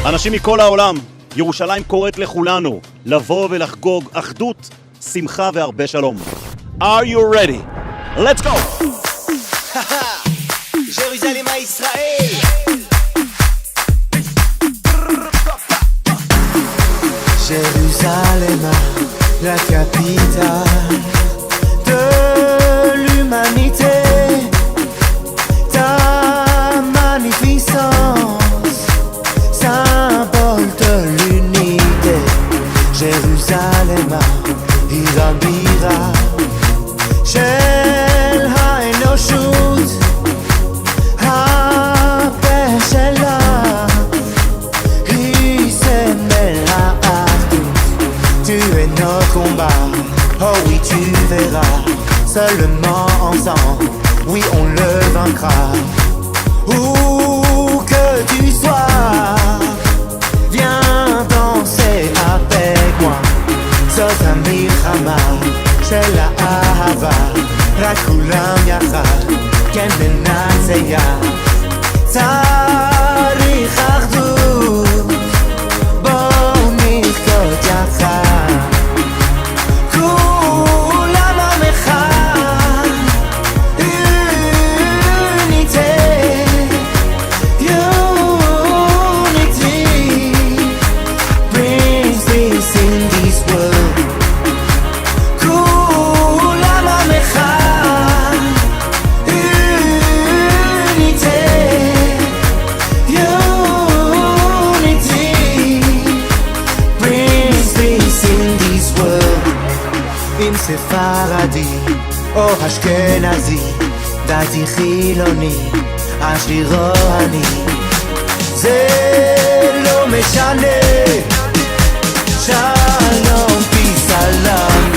אנשים מכל העולם, ירושלים קוראת לכולנו לבוא ולחגוג אחדות, שמחה והרבה שלום. Are you ready? Let's go! Jérusalem à Israël. Jérusalem, la capitale de l'humanité. Ta magnificence, symbole de l'unité. Jérusalem, עיר הבירה של האנושות. הפה שלה היא סמל האחדות. Tu es notre combat, oh oui tu verras. Seulement ensemble, oui on le vaincra. Où que tu sois, viens danser avec moi. זאת המלחמה של האהבה, רק כולם יחד, כן ננצח. צריך אחדות, בואו נרקוד יחד. כולם עם אחד, unity, unity brings peace in this world. כולם עם אחד, unity, unity brings peace in this world. אם ספרדי או אשכנזי, דתי חילוני, עשיר או עני, זה לא משנה. שלום פיסלם.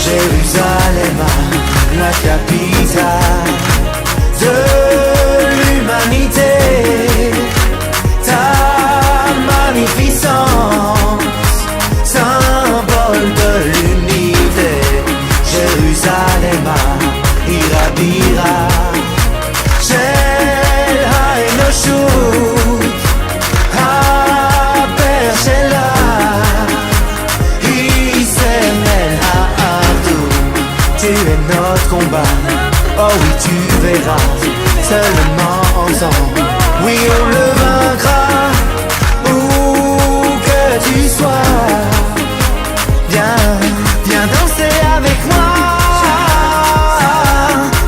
Jérusalem, la capitale de l'humanité. Ta magnificence, symbole de l'unité. Jérusalem, עיר הבירה של האנושות. הפאר שלה היא סמל האחדות. Tu es notre combat, oh oui tu verras. Seulement ensemble, oui on le vaincra. Où que tu sois, viens, viens danser avec moi.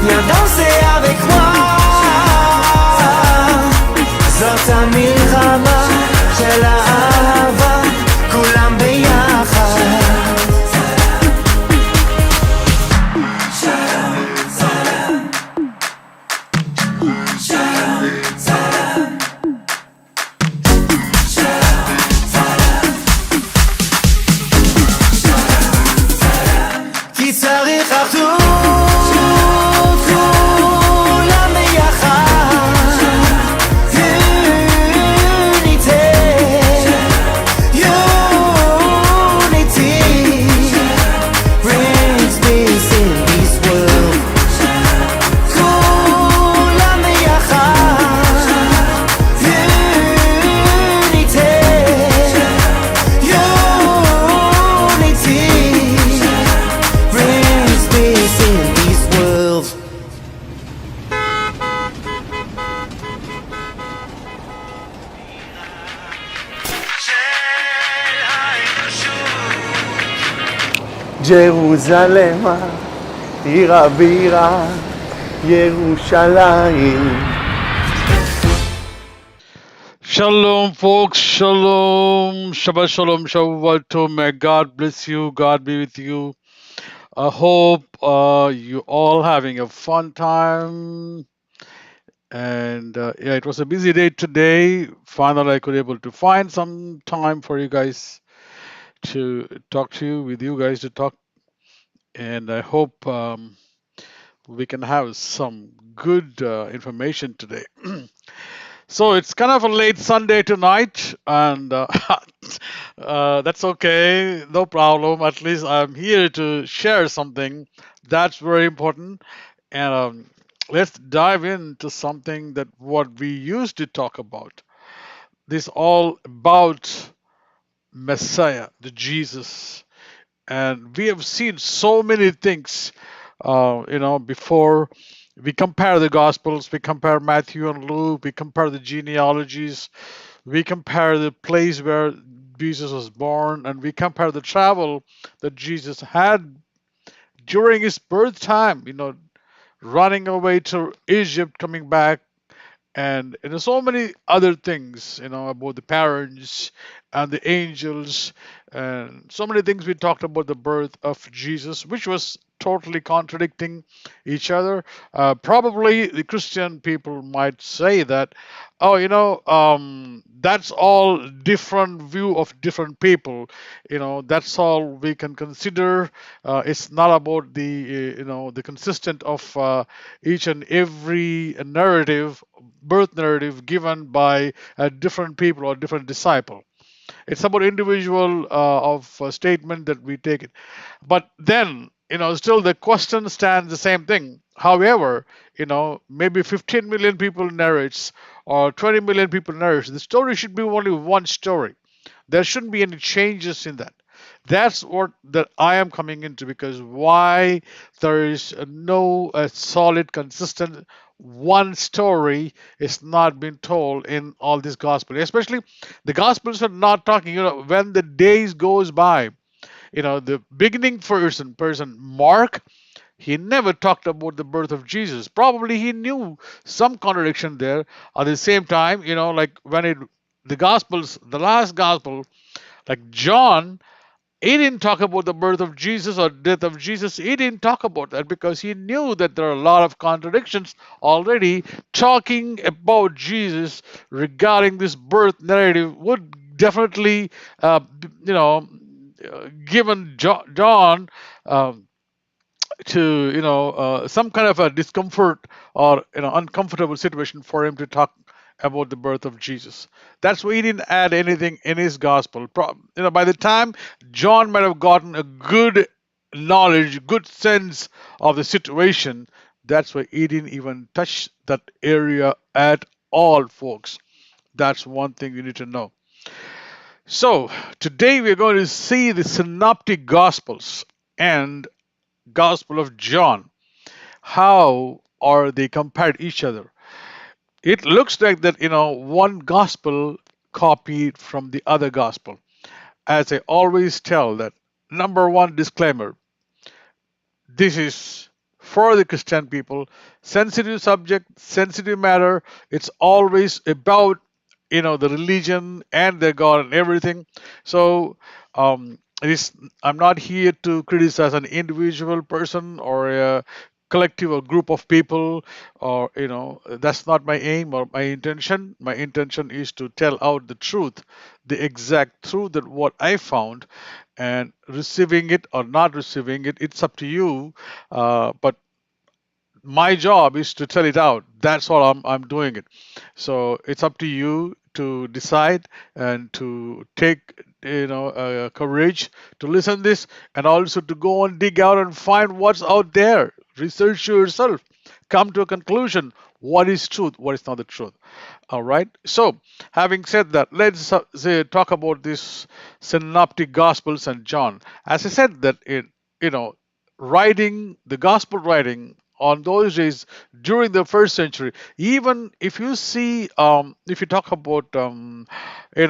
Viens danser avec moi. זאת המלחמה של האהבה, כולם ביחד. כי צריך אחדות, כולם ביחד. Unity, unity brings peace in this world. כולם ביחד. Unity, unity brings peace in this world. Jerusalem, עיר הבירה, ירושלים. Shalom, folks. Shalom. Shabbat shalom. Shabbat tov. May God bless you. God be with you. I hope you all having a fun time. And yeah, it was a busy day today. Finally, I could able to find some time for you guys to talk to you, with you guys to talk. And I hope we can have some good information today. So it's kind of a late Sunday tonight, and that's okay, no problem. At least I'm here to share something that's very important. And let's dive into something that what we used to talk about. This all about Messiah, the Jesus, and we have seen so many things. Before we compare the Gospels, we compare Matthew and Luke, we compare the genealogies, we compare the place where Jesus was born, and we compare the travel that Jesus had during his birth time. Running away to Egypt, coming back, and so many other things about the parents and the angels, and so many things we talked about the birth of Jesus, which was totally contradicting each other. Probably the Christian people might say that, oh, that's all different view of different people. That's all we can consider. It's not about the consistent of each and every narrative, birth narrative given by a different people or different disciple. It's about individual of statement that we take it. But then, still the question stands the same thing. However, maybe 15 million people narrates or 20 million people narrates. The story should be only one story. There shouldn't be any changes in that. That's what that I am coming into, because why there is no solid, consistent one story is not being told in all this gospel. Especially the gospels are not talking. When the days goes by, the beginning person Mark, he never talked about the birth of Jesus. Probably he knew some contradiction there. At the same time, like when the gospels, the last gospel, like John, he didn't talk about the birth of Jesus or death of Jesus. He didn't talk about that because he knew that there are a lot of contradictions already talking about Jesus regarding this birth narrative would definitely, given John to some kind of a discomfort or uncomfortable situation for him to talk about the birth of Jesus. That's why he didn't add anything in his gospel. By the time John might have gotten a good knowledge, good sense of the situation, that's why he didn't even touch that area at all, folks. That's one thing you need to know. So today we're going to see the Synoptic Gospels and Gospel of John. How are they compared each other? It looks like that one gospel copied from the other gospel. As I always tell that, number one disclaimer, this is for the Christian people. Sensitive subject, sensitive matter. It's always about the religion and their God and everything. So it is. I'm not here to criticize an individual person or a collective or group of people, or that's not my aim or my intention. My intention is to tell out the truth, the exact truth that what I found, and receiving it or not receiving it, it's up to you. But my job is to tell it out. That's all I'm doing it. So it's up to you to decide and to take courage to listen this, and also to go and dig out and find what's out there. Research yourself. Come to a conclusion. What is truth? What is not the truth? All right. So, having said that, let's talk about this synoptic gospels and John. As I said, that you know, writing the gospel writing on those days during the first century, even if you see, if you talk about, we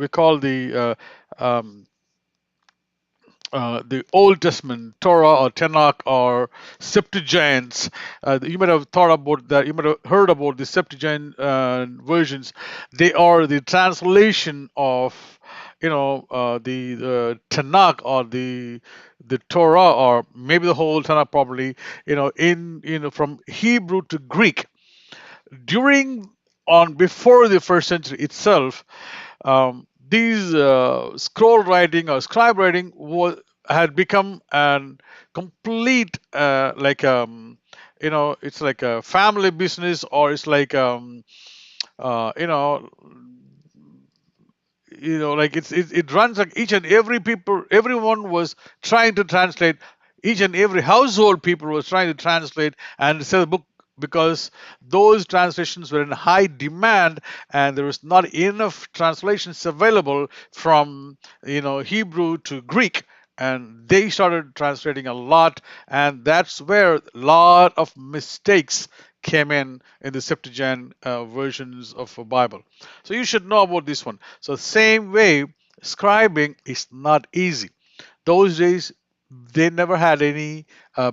call the Old Testament, Torah or Tanakh or Septuagints. You might have thought about that. You might have heard about the Septuagint versions. They are the translation of, the Tanakh or the Torah, or maybe the whole Tanakh, probably, in from Hebrew to Greek. During on before the first century itself, these scroll writing or scribe writing had become an complete, like, it's like a family business, or it's like uh, you know like it runs like each and every people, everyone was trying to translate, each and every household people was trying to translate and sell the book, because those translations were in high demand, and there was not enough translations available from Hebrew to Greek, and they started translating a lot, and that's where a lot of mistakes came in the Septuagint versions of the Bible. So you should know about this one. So same way, scribing is not easy. Those days, they never had any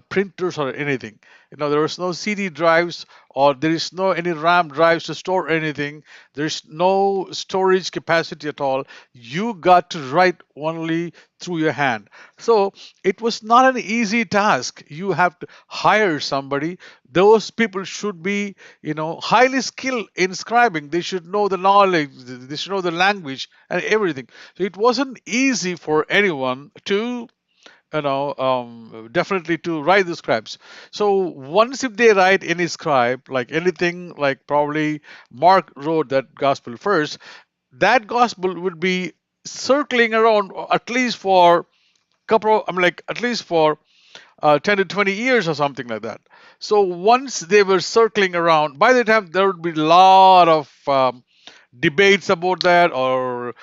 printers or anything. There was no CD drives, or there is no any RAM drives to store anything. There's no storage capacity at all. You got to write only through your hand. So it was not an easy task. You have to hire somebody. Those people should be, highly skilled in scribing. They should know the knowledge. They should know the language and everything. So it wasn't easy for anyone to definitely to write the scribes. So once if they write any scribe, like anything, like probably Mark wrote that gospel first, that gospel would be circling around at least for at least for 10 to 20 years or something like that. So once they were circling around, by the time there would be a lot of debates about that, or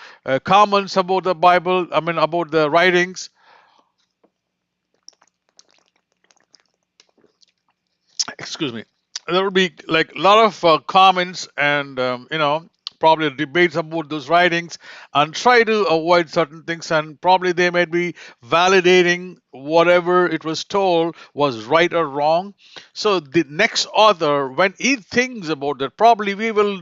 comments about the Bible, about the writings. Excuse me, there will be like a lot of comments, and probably debates about those writings, and try to avoid certain things, and probably they may be validating whatever it was told was right or wrong. So the next author, when he thinks about that, probably we will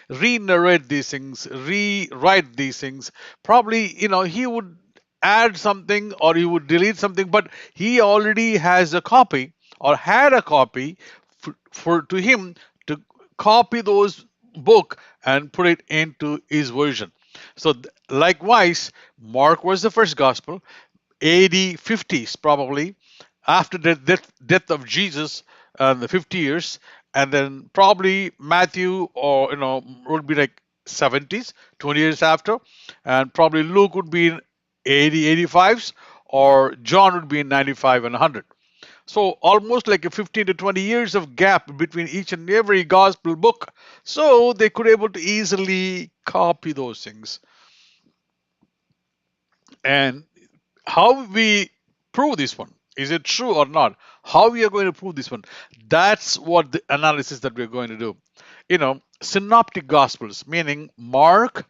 re-narrate these things, rewrite these things. Probably he would add something, or he would delete something, but he already has a copy, or had a copy for to him to copy those book and put it into his version. So likewise, Mark was the first gospel, AD 50s probably, after the death of Jesus, the 50 years, and then probably Matthew, or would be like 70s, 20 years after, and probably Luke would be in 80, 85s, or John would be in 95 and 100. So almost like a 15 to 20 years of gap between each and every gospel book. So they could able to easily copy those things. And how we prove this one? Is it true or not? How we are going to prove this one? That's what the analysis that we're going to do. Synoptic gospels, meaning Mark,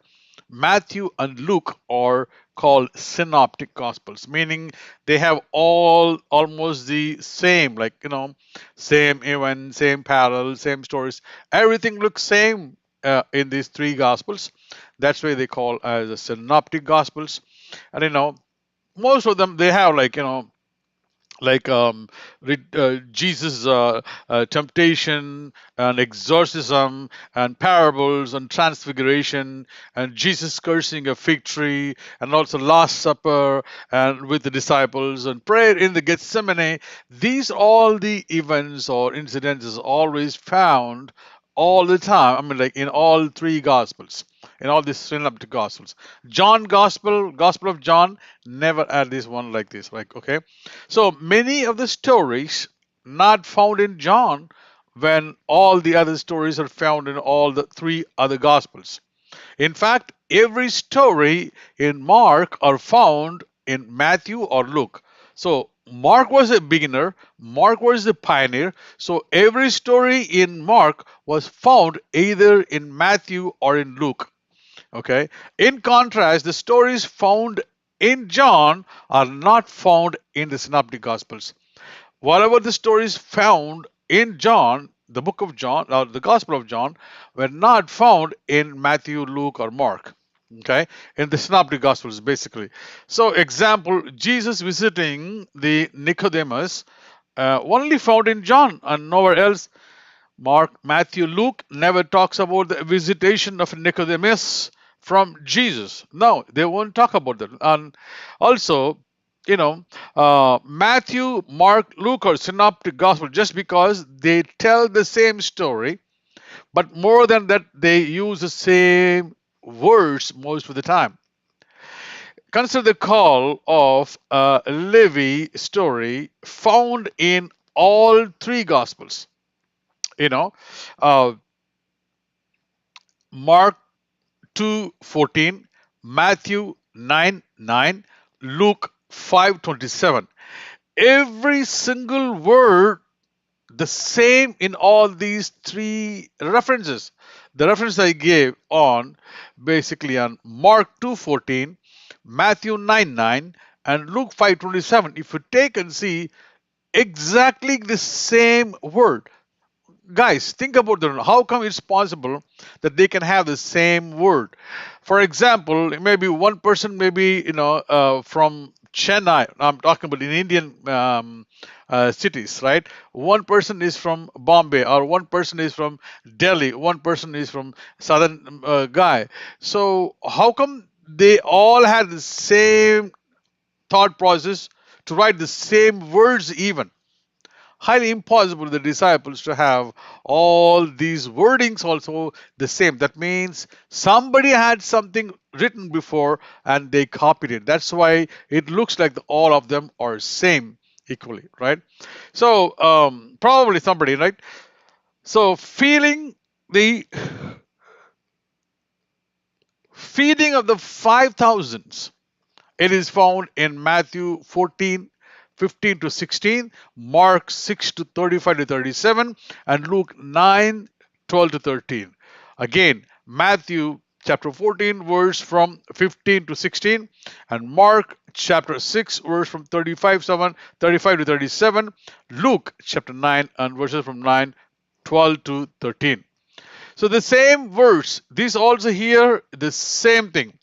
Matthew, and Luke, are called synoptic gospels, meaning they have all almost the same, like same event, same parallel, same stories. Everything looks same in these three gospels. That's why they call as the synoptic gospels. And most of them, they have like Jesus' temptation and exorcism and parables and transfiguration, and Jesus cursing a fig tree, and also Last Supper and with the disciples, and prayer in the Gethsemane. These all the events or incidents is always found all the time. Like in all three gospels, in all these synoptic gospels. John Gospel of John, never had this one like this. Like, okay, so many of the stories not found in John, when all the other stories are found in all the three other gospels. In fact, every story in Mark are found in Matthew or Luke. So Mark was a beginner, Mark was the pioneer. So every story in Mark was found either in Matthew or in Luke. Okay. In contrast, the stories found in John are not found in the Synoptic Gospels. Whatever the stories found in John, the book of John, or the Gospel of John, were not found in Matthew, Luke, or Mark. Okay, in the Synoptic Gospels, basically. So, example, Jesus visiting the Nicodemus, only found in John and nowhere else. Mark, Matthew, Luke never talks about the visitation of Nicodemus from Jesus. No, they won't talk about that. And also, Matthew, Mark, Luke, or Synoptic Gospel just because they tell the same story, but more than that, they use the same words most of the time. Consider the call of Levi story found in all three Gospels. You know, uh, Mark 2:14, Matthew 9:9, Luke 5:27. Every single word the same in all these three references. The reference I gave on basically on Mark 2:14, Matthew 9:9, and Luke 5:27. If you take and see exactly the same word, guys, think about that. How come it's possible that they can have the same word? For example, maybe one person, maybe from Chennai. I'm talking about in Indian cities, right? One person is from Bombay, or one person is from Delhi, one person is from southern guy. So how come they all had the same thought process to write the same words even? Highly impossible for the disciples to have all these wordings also the same. That means somebody had something written before and they copied it. That's why it looks like all of them are same equally, right? So probably somebody, right? So the feeding of the 5,000s, it is found in Matthew 14:15 to 16, Mark 6 to 35 to 37, and Luke 9:12 to 13. Again, Matthew chapter 14, verse from 15 to 16, and Mark chapter 6, verse from 35 to 37, Luke chapter 9, and verses from 9:12 to 13. So the same verse, this also here, the same thing,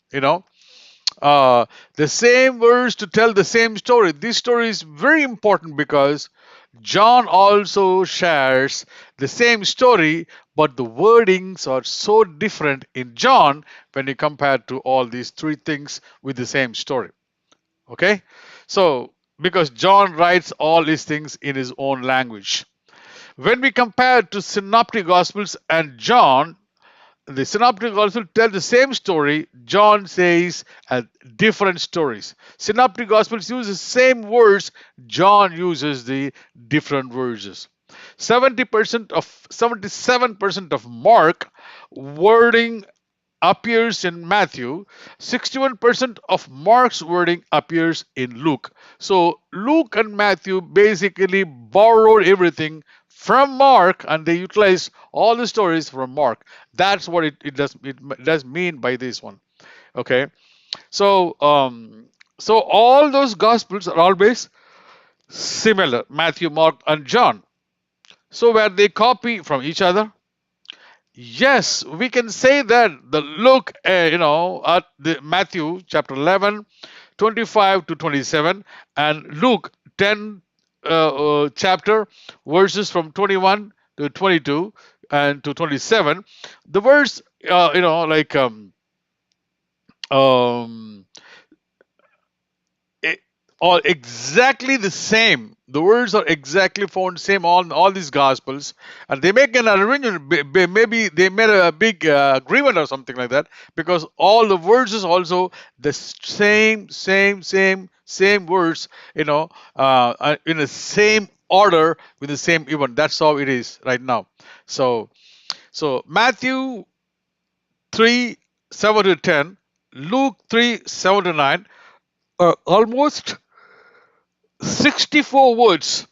the same words to tell the same story. This story is very important because John also shares the same story, but the wordings are so different in John when you compare to all these three things with the same story. Okay? So, because John writes all these things in his own language. When we compare to Synoptic Gospels and John, the synoptic also tell the same story. John says different stories. Synoptic gospels use the same words. John uses the different words. 77% of Mark wording appears in Matthew. 61% of Mark's wording appears in Luke. So Luke and Matthew basically borrowed everything from Mark and they utilized all the stories from Mark. That's what it does mean by this one. Okay. So all those gospels are always similar, Matthew, Mark, and John. So where they copy from each other, yes, we can say that the look, at the Matthew chapter 11, 25 to 27, and Luke 10 chapter verses from 21 to 22 and to 27. The verse, um, it, all exactly the same. The words are exactly found same on all these gospels, and they make an arrangement. Maybe they made a big agreement or something like that, because all the words is also the same words. In the same order with the same event. That's how it is right now. So Matthew 3:7 to 10, Luke 3:7 to 9 are almost 64 words.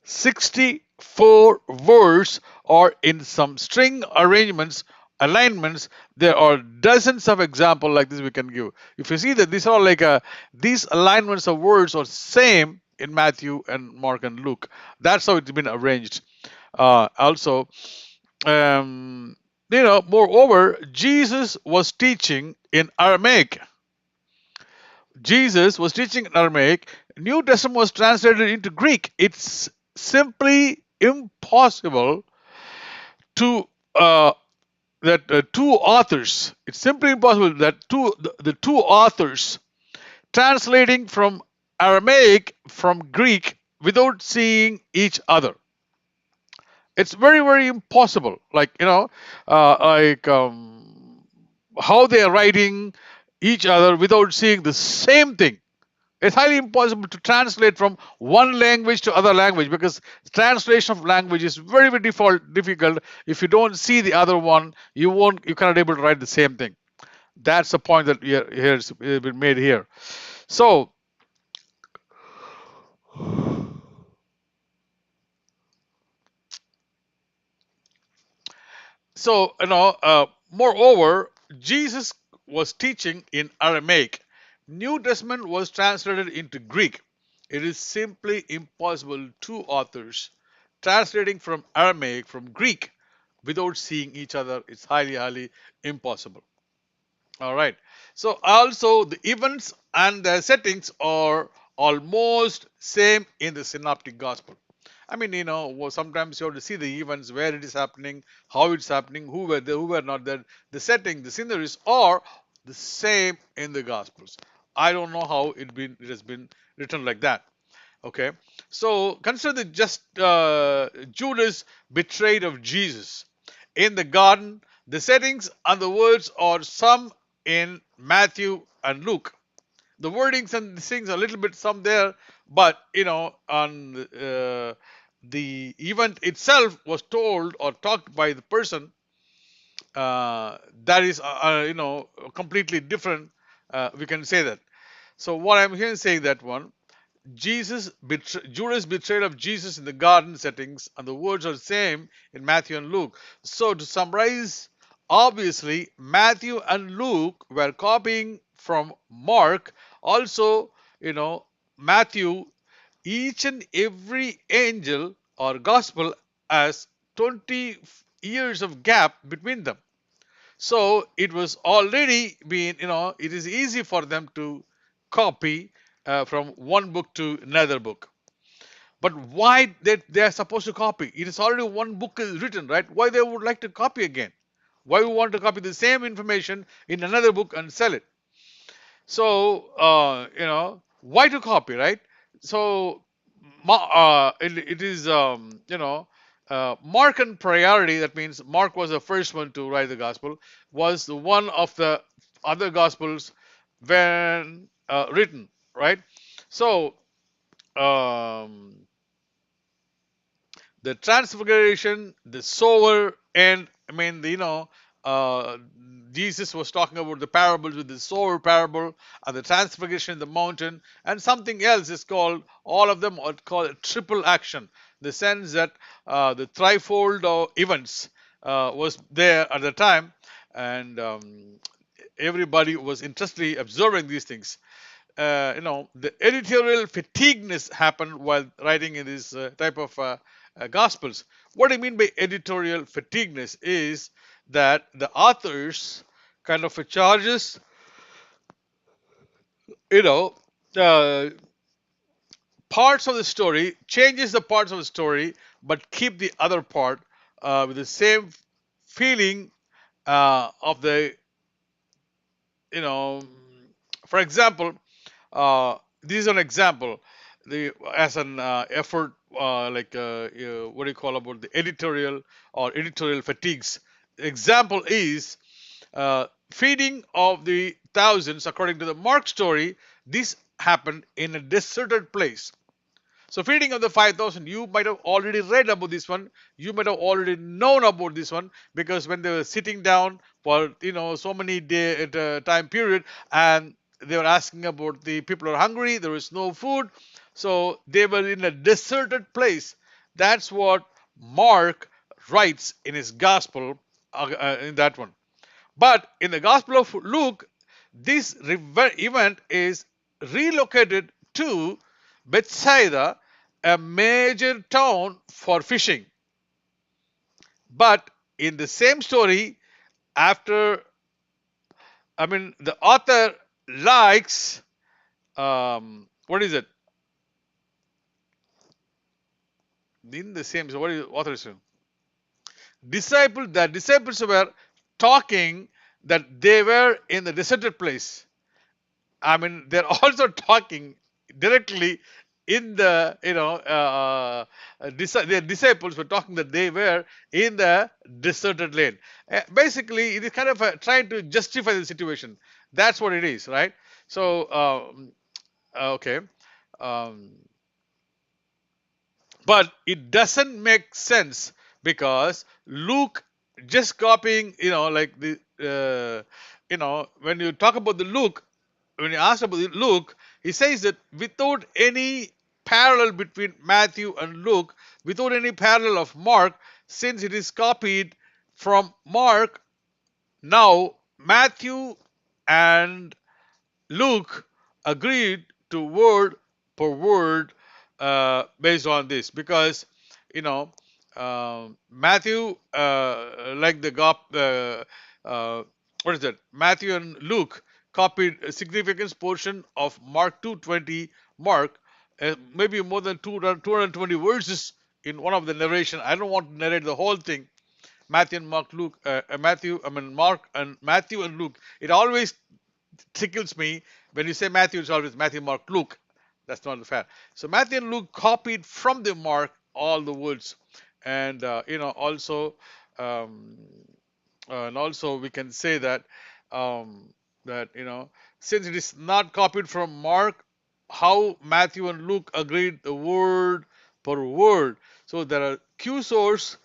64 words are in some string arrangements, alignments. There are dozens of examples like this we can give. If you see that these are these alignments of words are same in Matthew and Mark and Luke. That's how it's been arranged. Also, moreover, Jesus was teaching in Aramaic. Jesus was teaching in Aramaic. New Testament was translated into Greek. It's simply impossible to that two authors. It's simply impossible that the two authors translating from Aramaic from Greek without seeing each other. It's very, very impossible. Like, how they are writing each other without seeing the same thing. It's highly impossible to translate from one language to other language, because translation of language is very, very difficult. If you don't see the other one, you cannot able to write the same thing. That's the point that here has been made here. So, moreover, Jesus was teaching in Aramaic. New Testament was translated into Greek. It is simply impossible two authors translating from Aramaic from Greek without seeing each other. It's highly, highly impossible. All right. So also the events and the settings are almost same in the Synoptic Gospel. I mean, sometimes you have to see the events, where it is happening, how it's happening, who were there, who were not there. The setting, the sceneries are the same in the Gospels. I don't know how it has been written like that. Okay, so consider the just Judas betrayed of Jesus in the garden. The settings and the words are some in Matthew and Luke. The wordings and the things are a little bit some there, but on the event itself was told or talked by the person that is completely different. We can say that. So what I'm here saying that one. Judas betrayal of Jesus in the garden settings, and the words are the same in Matthew and Luke. So to summarize, obviously Matthew and Luke were copying from Mark. Also, Matthew, each and every angel or gospel has 20 years of gap between them. So it was already been, it is easy for them to copy from one book to another book. But why they are supposed to copy? It is already one book is written, right? Why they would like to copy again? Why we want to copy the same information in another book and sell it? So why to copy, right? So it is Markan priority. That means Mark was the first one to write the gospel. Was the one of the other gospels when written, right? So the transfiguration, the sower, and I mean, Jesus was talking about the parables with the sower parable and the transfiguration in the mountain, and something else is called, all of them are called triple action. The sense that the threefold events was there at the time, and everybody was interestingly observing these things. The editorial fatigueness happened while writing in this type of gospels. What I mean by editorial fatigueness is that the authors kind of charges, you know, uh, parts of the story, changes the parts of the story, but keep the other part with the same feeling of the, you know, for example, this is an example. As an effort, what do you call about the editorial or editorial fatigues? Example is feeding of the thousands. According to the Mark story, this happened in a deserted place. So feeding of the 5,000, you might have already read about this one. You might have already known about this one, because when they were sitting down for so many day at a time period, and they were asking about the people are hungry, there is no food, so they were in a deserted place. That's what Mark writes in his gospel in that one. But in the Gospel of Luke, this event is relocated to Bethsaida, a major town for fishing. But in the same story, after, the author likes, what is it? In the same, so what is the author saying? The disciples were talking that they were in the deserted place. I mean, they're also talking directly in the, their disciples were talking that they were in the deserted land. Basically, it is kind of trying to justify the situation. That's what it is, right? So, okay. Um, but it doesn't make sense because Luke just copying, when you talk about the Luke, when you ask about the Luke, he says that without any parallel between Matthew and Luke, without any parallel of Mark, since it is copied from Mark, now Matthew and Luke agreed to word per word based on this because you know Matthew like the what is that? Matthew and Luke copied a significant portion of Mark 2:20. Mark maybe more than 220 verses in one of the narration. I don't want to narrate the whole thing. Matthew and Mark, Luke, Mark and Matthew and Luke. It always tickles me when you say Matthew. It's always Matthew, Mark, Luke. That's not fair. So Matthew and Luke copied from the Mark all the words, and um, and also we can say that that since it is not copied from Mark, how Matthew and Luke agreed the word per word. So there are Q source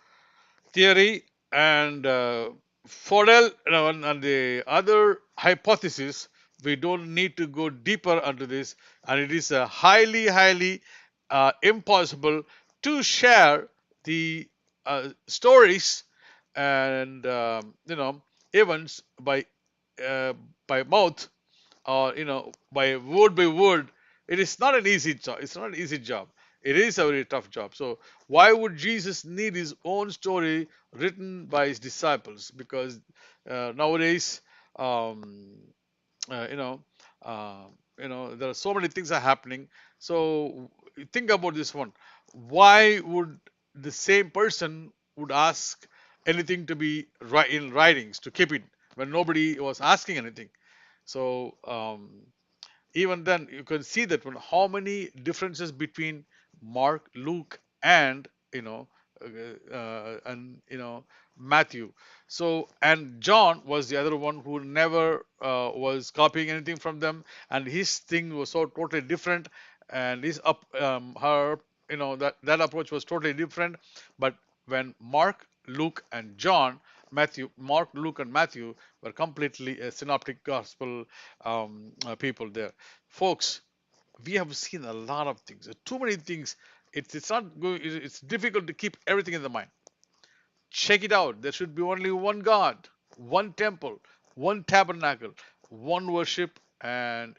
theory and Fodel and the other hypothesis. We don't need to go deeper into this, and it is highly impossible to share the stories and events by mouth or by word. It is not an easy job. It's not an easy job. It is a very tough job. So why would Jesus need his own story written by his disciples? Because nowadays, uh, you know, there are so many things are happening. So think about this one. Why would the same person would ask anything to be in writings to keep it when nobody was asking anything? So even then, you can see that how many differences between Mark, Luke, and Matthew. So and John was the other one who never was copying anything from them, and his thing was so totally different, and his that approach was totally different. But when Mark, Luke, and Mark, Luke, and Matthew were completely synoptic gospel people there, folks. We have seen a lot of things, too many things. It's not going. It's difficult to keep everything in the mind. Check it out. There should be only one God, one temple, one tabernacle, one worship, and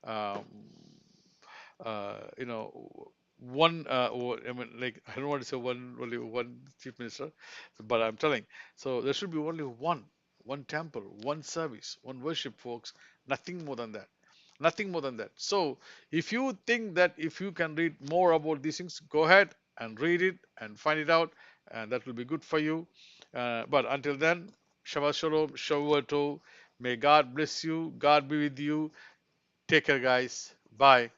um, one. I mean, like I don't want to say only one chief minister, but I'm telling. So there should be only one temple, one service, one worship, folks. Nothing more than that. Nothing more than that. So if you think that if you can read more about these things, go ahead and read it and find it out, and that will be good for you. But until then, Shabbat Shalom, Shavuot. May God bless you. God be with you. Take care, guys. Bye.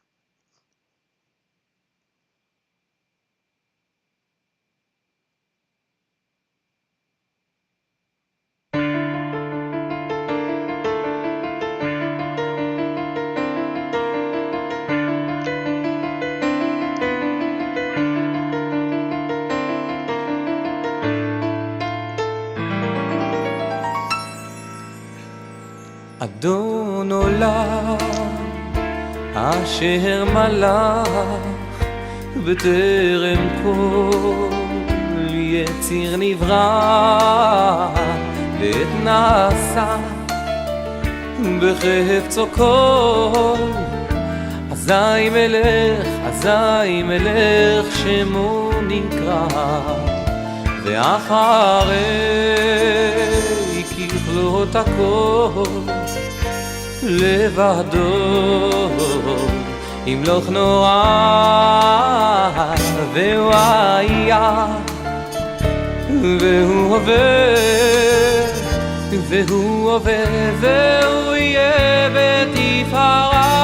אדון עולם אשר מלך בטרם כל יציר נברא לעת נעשה בחפצו כל אזי מלך שמו נקרא ואחרי ככלות הכל לבדו ימלוך נורא והוא היה והוא הווה והוא הווה והוא יהיה בתפארה.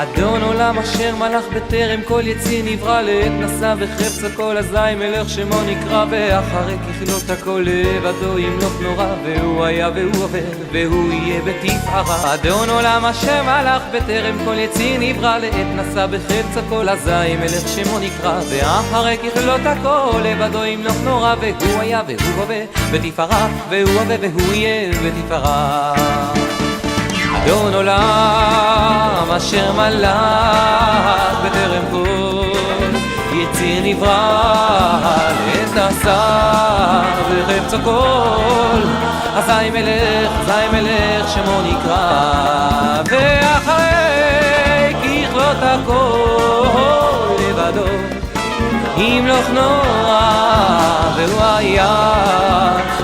אדון עולם אשר מלך בטרם כל יציא נברא לעת נשא וחפצה כל אזי מלך שמו נקרא ואחרי ככלות הכל לבדו ימלוך נורא והוא היה והוא הווה והוא יהיה בתפארה. אדון עולם אשר מלך בטרם כל יציא נברא לעת נשא וחפצה כל אזי מלך שמו נקרא ואחרי ככלות הכל לבדו ימלוך נורא והוא היה והוא הווה בתפארה והוא הווה והוא יהיה בתפארה. אדון עולם אשר מלך בטרם כל יציר נברא לעת עשה וחפצו כל אזי מלך שמו נקרא ואחרי ככלות הכל לבדו ימלוך נורא והוא היה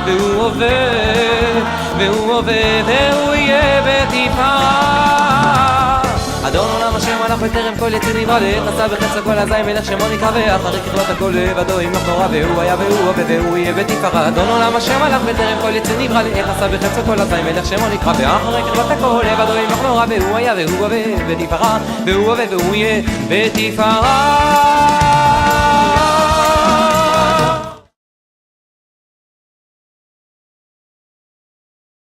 והוא הווה והוא הווה והוא יהיה בתפארה. אדון עולם אשר מלך בטרם כל יציר נברא לעת עשה וחפצה כל אזי מלך שמו נקרא ואחרי ככלות הכל לבדו ימלוך נורא והוא היה והוא הווה והוא יהיה בתפארה. אדון עולם אשר מלך בטרם כל יציר נברא לעת עשה וחפצה כל אזי מלך שמו נקרא ואחרי ככלות הכל לבדו ימלוך נורא והוא היה והוא הווה בתפארה והוא הווה והוא יהיה בתפארה.